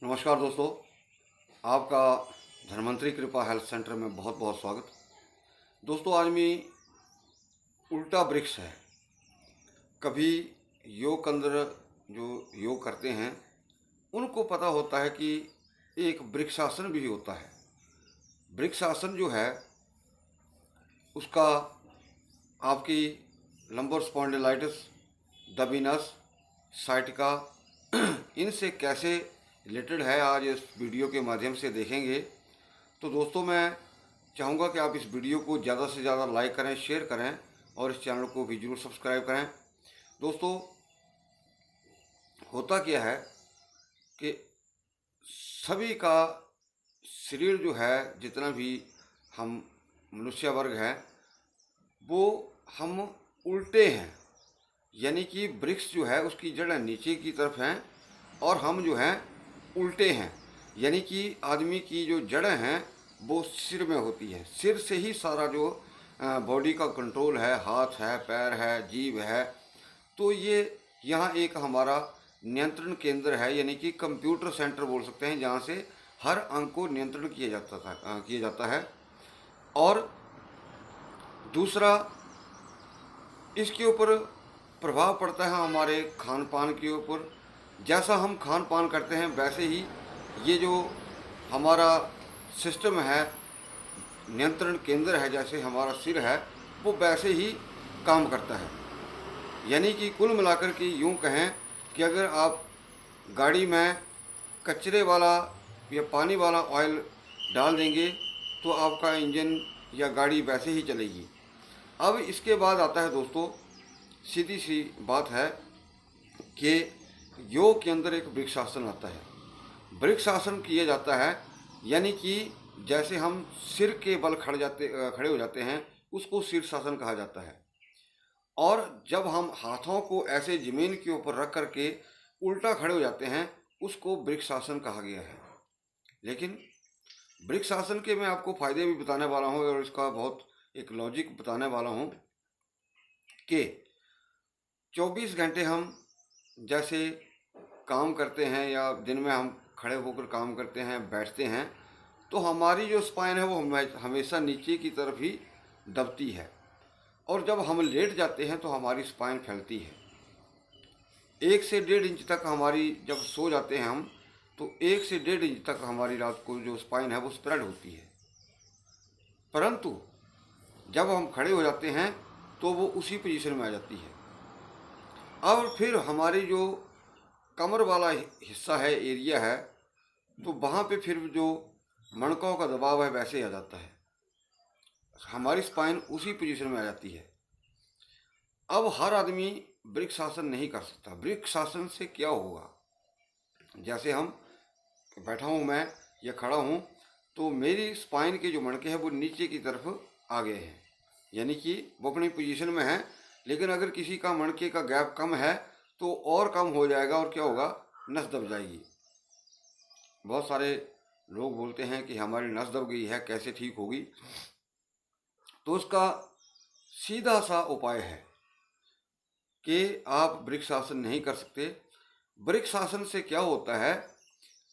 नमस्कार दोस्तों, आपका धन्वंतरी कृपा हेल्थ सेंटर में बहुत बहुत स्वागत। दोस्तों, आज मैं उल्टा वृक्ष है। कभी योग के अंदर जो योग करते हैं उनको पता होता है कि एक वृक्षासन भी होता है। वृक्षासन जो है उसका आपकी लंबर स्पॉन्डिलाइटिस, दबिनस, साइटिका इनसे कैसे रिलेटेड है आज इस वीडियो के माध्यम से देखेंगे। तो दोस्तों, मैं चाहूँगा कि आप इस वीडियो को ज़्यादा से ज़्यादा लाइक करें, शेयर करें और इस चैनल को भी जरूर सब्सक्राइब करें। दोस्तों, होता क्या है कि सभी का शरीर जो है, जितना भी हम मनुष्य वर्ग हैं, वो हम उल्टे हैं। यानी कि वृक्ष जो है उसकी जड़ें नीचे की तरफ हैं और हम जो हैं उल्टे हैं। यानी कि आदमी की जो जड़ें हैं वो सिर में होती है। सिर से ही सारा जो बॉडी का कंट्रोल है, हाथ है, पैर है, जीभ है। तो ये यहाँ एक हमारा नियंत्रण केंद्र है, यानी कि कंप्यूटर सेंटर बोल सकते हैं, जहाँ से हर अंग को नियंत्रण किया जाता है। और दूसरा, इसके ऊपर प्रभाव पड़ता है हमारे खान पान के ऊपर। जैसा हम खान पान करते हैं वैसे ही ये जो हमारा सिस्टम है, नियंत्रण केंद्र है, जैसे हमारा सिर है, वो वैसे ही काम करता है। यानी कि कुल मिलाकर के यूँ कहें कि अगर आप गाड़ी में कचरे वाला या पानी वाला ऑयल डाल देंगे तो आपका इंजन या गाड़ी वैसे ही चलेगी। अब इसके बाद आता है दोस्तों, सीधी सी बात है कि योग के अंदर एक वृक्षासन आता है। वृक्षासन किया जाता है, यानी कि जैसे हम सिर के बल खड़े हो जाते हैं, उसको शीर्षासन कहा जाता है। और जब हम हाथों को ऐसे जमीन के ऊपर रख करके उल्टा खड़े हो जाते हैं, उसको वृक्षासन कहा गया है। लेकिन वृक्षासन के मैं आपको फायदे भी बताने वाला हूँ और इसका बहुत एक लॉजिक बताने वाला हूँ कि 24 घंटे हम जैसे काम करते हैं या दिन में हम खड़े होकर काम करते हैं, बैठते हैं, तो हमारी जो स्पाइन है वो हमेशा नीचे की तरफ ही दबती है। और जब हम लेट जाते हैं तो हमारी स्पाइन फैलती है। 1 से 1.5 इंच तक हमारी, जब सो जाते हैं हम, तो 1 से 1.5 इंच तक हमारी रात को जो स्पाइन है वो स्प्रेड होती है। परंतु जब हम खड़े हो जाते हैं तो वो उसी पोजीशन में आ जाती है। और फिर हमारी जो कमर वाला हिस्सा है, एरिया है, तो वहाँ पे फिर जो मणकों का दबाव है वैसे आ जाता है, हमारी स्पाइन उसी पोजीशन में आ जाती है। अब हर आदमी वृक्षासन नहीं कर सकता। वृक्षासन से क्या होगा, जैसे हम बैठा हूँ मैं या खड़ा हूँ, तो मेरी स्पाइन के जो मणके हैं वो नीचे की तरफ आ गए हैं, यानी कि वो अपनी पोजीशन में है। लेकिन अगर किसी का मणके का गैप कम है तो और कम हो जाएगा और क्या होगा, नस दब जाएगी। बहुत सारे लोग बोलते हैं कि हमारी नस दब गई है, कैसे ठीक होगी। तो उसका सीधा सा उपाय है कि आप वृक्षासन नहीं कर सकते। वृक्षासन से क्या होता है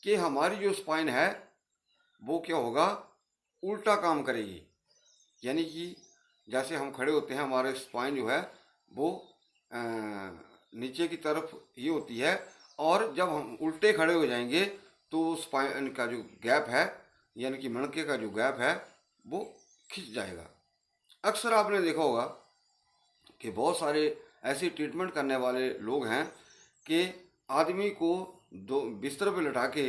कि हमारी जो स्पाइन है वो क्या होगा, उल्टा काम करेगी। यानी कि जैसे हम खड़े होते हैं, हमारे स्पाइन जो है वो नीचे की तरफ ही होती है, और जब हम उल्टे खड़े हो जाएंगे तो स्पाइन का जो गैप है, यानी कि मणके का जो गैप है, वो खिंच जाएगा। अक्सर आपने देखा होगा कि बहुत सारे ऐसे ट्रीटमेंट करने वाले लोग हैं कि आदमी को दो बिस्तर पर लटा के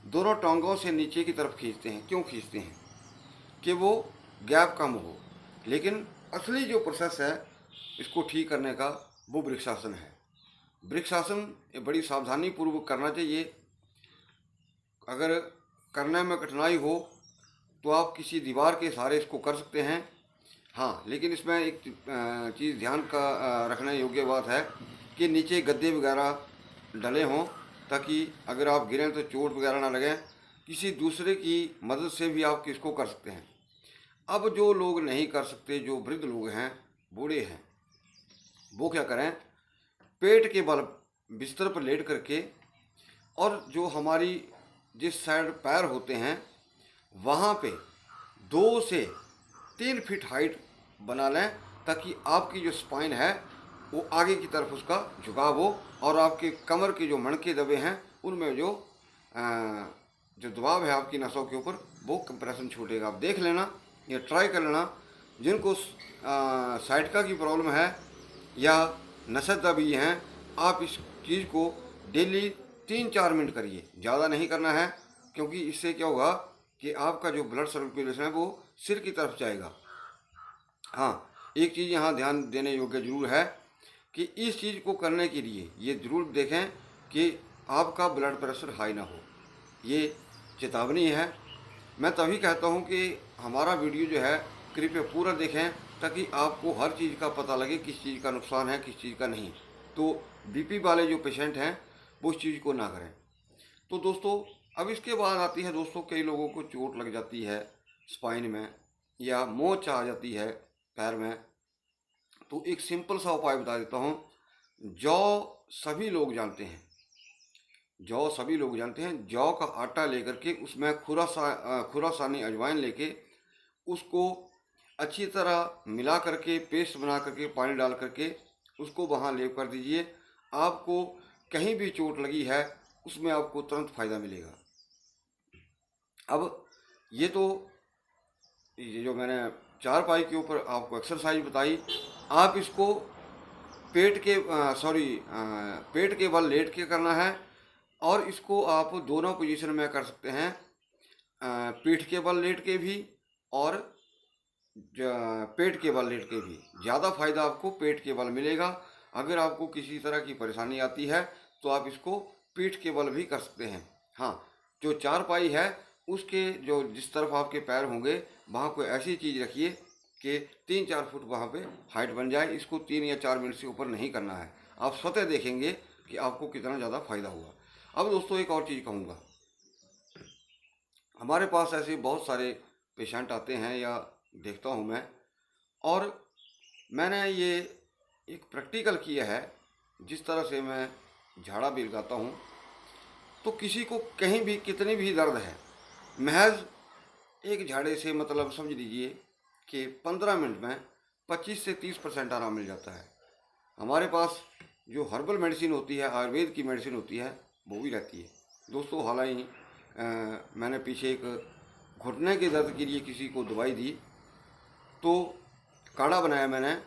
दोनों टांगों से नीचे की तरफ खींचते हैं। क्यों खींचते हैं? कि वो गैप कम हो। लेकिन असली जो प्रोसेस है इसको ठीक करने का, वो वृक्षासन है। वृक्षासन बड़ी सावधानी पूर्वक करना चाहिए। अगर करने में कठिनाई हो तो आप किसी दीवार के सहारे इसको कर सकते हैं। हाँ, लेकिन इसमें एक चीज़ ध्यान का रखने योग्य बात है कि नीचे गद्दे वगैरह डले हों, ताकि अगर आप गिरें तो चोट वगैरह ना लगे। किसी दूसरे की मदद से भी आप इसको कर सकते हैं। अब जो लोग नहीं कर सकते, जो वृद्ध लोग हैं, बूढ़े हैं, वो क्या करें, पेट के बल बिस्तर पर लेट करके, और जो हमारी जिस साइड पैर होते हैं वहाँ पे 2 से 3 फीट हाइट बना लें, ताकि आपकी जो स्पाइन है वो आगे की तरफ उसका झुकाव हो और आपके कमर के जो मणके दबे हैं उनमें जो दबाव है आपकी नसों के ऊपर वो कंप्रेशन छूटेगा। आप देख लेना, ये ट्राई कर लेना। जिनको साइटिका की प्रॉब्लम है या नसें दबी हैं, आप इस चीज़ को डेली 3-4 मिनट करिए, ज़्यादा नहीं करना है, क्योंकि इससे क्या होगा कि आपका जो ब्लड सर्कुलेशन है वो सिर की तरफ जाएगा। हाँ, एक चीज़ यहाँ ध्यान देने योग्य जरूर है कि इस चीज़ को करने के लिए ये ज़रूर देखें कि आपका ब्लड प्रेशर हाई ना हो। ये चेतावनी है। मैं तभी कहता हूँ कि हमारा वीडियो जो है कृपया पूरा देखें, ताकि आपको हर चीज़ का पता लगे किस चीज़ का नुकसान है, किस चीज़ का नहीं। तो बीपी वाले जो पेशेंट हैं वो उस चीज़ को ना करें। तो दोस्तों, अब इसके बाद आती है दोस्तों, कई लोगों को चोट लग जाती है स्पाइन में या मोच आ जाती है पैर में। तो एक सिंपल सा उपाय बता देता हूँ। जौ सभी लोग जानते हैं, जौ का आटा लेकर के उसमें खुरासानी अजवाइन लेके उसको अच्छी तरह मिला करके पेस्ट बना करके पानी डाल करके उसको वहाँ लेप कर दीजिए। आपको कहीं भी चोट लगी है उसमें आपको तुरंत फ़ायदा मिलेगा। अब ये जो मैंने चारपाई के ऊपर आपको एक्सरसाइज बताई, आप इसको पेट के बल लेट के करना है, और इसको आप दोनों पोजीशन में कर सकते हैं, पीठ के बल लेट के भी और पेट के बल लेट के भी। ज़्यादा फायदा आपको पेट के बल मिलेगा। अगर आपको किसी तरह की परेशानी आती है तो आप इसको पीठ के बल भी कर सकते हैं। हाँ, जो चारपाई है उसके जो जिस तरफ आपके पैर होंगे वहाँ कोई ऐसी चीज़ रखिए कि 3-4 फुट वहाँ पे हाइट बन जाए। इसको 3 या 4 मिनट से ऊपर नहीं करना है। आप स्वतः देखेंगे कि आपको कितना ज़्यादा फायदा हुआ। अब दोस्तों, एक और चीज़ कहूँगा, हमारे पास ऐसे बहुत सारे पेशेंट आते हैं या देखता हूँ मैं, और मैंने ये एक प्रैक्टिकल किया है। जिस तरह से मैं झाड़ा भी लगाता हूँ, तो किसी को कहीं भी कितनी भी दर्द है, महज एक झाड़े से मतलब समझ लीजिए कि 15 मिनट में 25 से 30% आराम मिल जाता है। हमारे पास जो हर्बल मेडिसिन होती है, आयुर्वेद की मेडिसिन होती है, वो भी रहती है दोस्तों। हालांकि मैंने पीछे एक घुटने के दर्द के लिए किसी को दवाई दी, तो काढ़ा बनाया मैंने,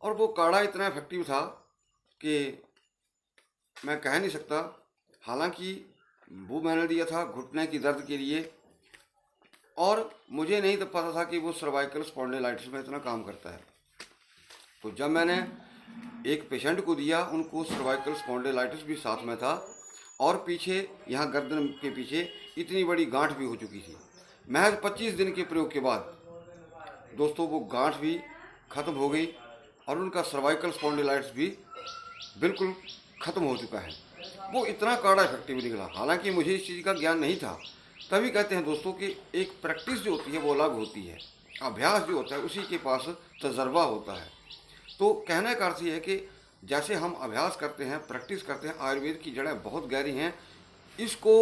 और वो काढ़ा इतना इफेक्टिव था कि मैं कह नहीं सकता। हालांकि वो मैंने दिया था घुटने की दर्द के लिए, और मुझे नहीं तो पता था कि वो सर्वाइकल स्पॉन्डिलाइटिस में इतना काम करता है। तो जब मैंने एक पेशेंट को दिया, उनको सर्वाइकल स्पॉन्डिलाइटिस भी साथ में था, और पीछे यहाँ गर्दन के पीछे इतनी बड़ी गांठ भी हो चुकी थी। महज 25 दिन के प्रयोग के बाद दोस्तों वो गांठ भी ख़त्म हो गई, और उनका सर्वाइकल स्पॉन्डिलाइटिस भी बिल्कुल ख़त्म हो चुका है। वो इतना काढ़ा इफेक्टिव निकला। हालांकि मुझे इस चीज़ का ज्ञान नहीं था। तभी कहते हैं दोस्तों कि एक प्रैक्टिस जो होती है वो अलग होती है, अभ्यास जो होता है उसी के पास तजर्बा होता है। तो कहने का अर्थ ये है कि जैसे हम अभ्यास करते हैं, प्रैक्टिस करते हैं, आयुर्वेद की जड़ें बहुत गहरी हैं। इसको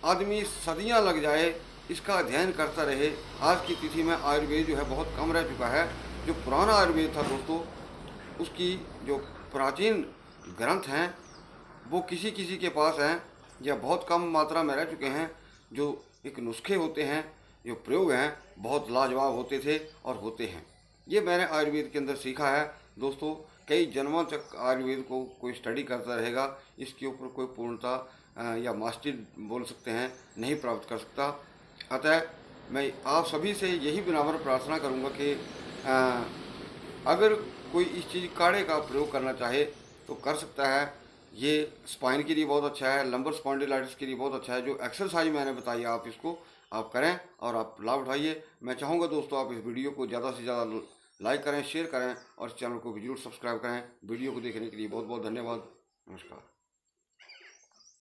आदमी सदियां लग जाए, इसका अध्ययन करता रहे। आज की तिथि में आयुर्वेद जो है बहुत कम रह चुका है। जो पुराना आयुर्वेद था दोस्तों, उसकी जो प्राचीन ग्रंथ हैं वो किसी किसी के पास हैं या बहुत कम मात्रा में रह चुके हैं। जो एक नुस्खे होते हैं, जो प्रयोग हैं, बहुत लाजवाब होते थे और होते हैं। ये मैंने आयुर्वेद के अंदर सीखा है दोस्तों। कई जन्मों तक आयुर्वेद को कोई स्टडी करता रहेगा, इसके ऊपर कोई पूर्णता या मास्टरी बोल सकते हैं नहीं प्राप्त कर सकता। अतः मैं आप सभी से यही विनम्र प्रार्थना करूंगा कि अगर कोई इस चीज़ काढ़े का प्रयोग करना चाहे तो कर सकता है। ये स्पाइन के लिए बहुत अच्छा है, लंबर स्पॉन्डिलाइटिस के लिए बहुत अच्छा है। जो एक्सरसाइज मैंने बताई आप इसको आप करें और आप लाभ उठाइए। मैं चाहूँगा दोस्तों आप इस वीडियो को ज़्यादा से ज़्यादा लाइक करें, शेयर करें और चैनल को भी जरूर सब्सक्राइब करें। वीडियो को देखने के लिए बहुत बहुत धन्यवाद। नमस्कार।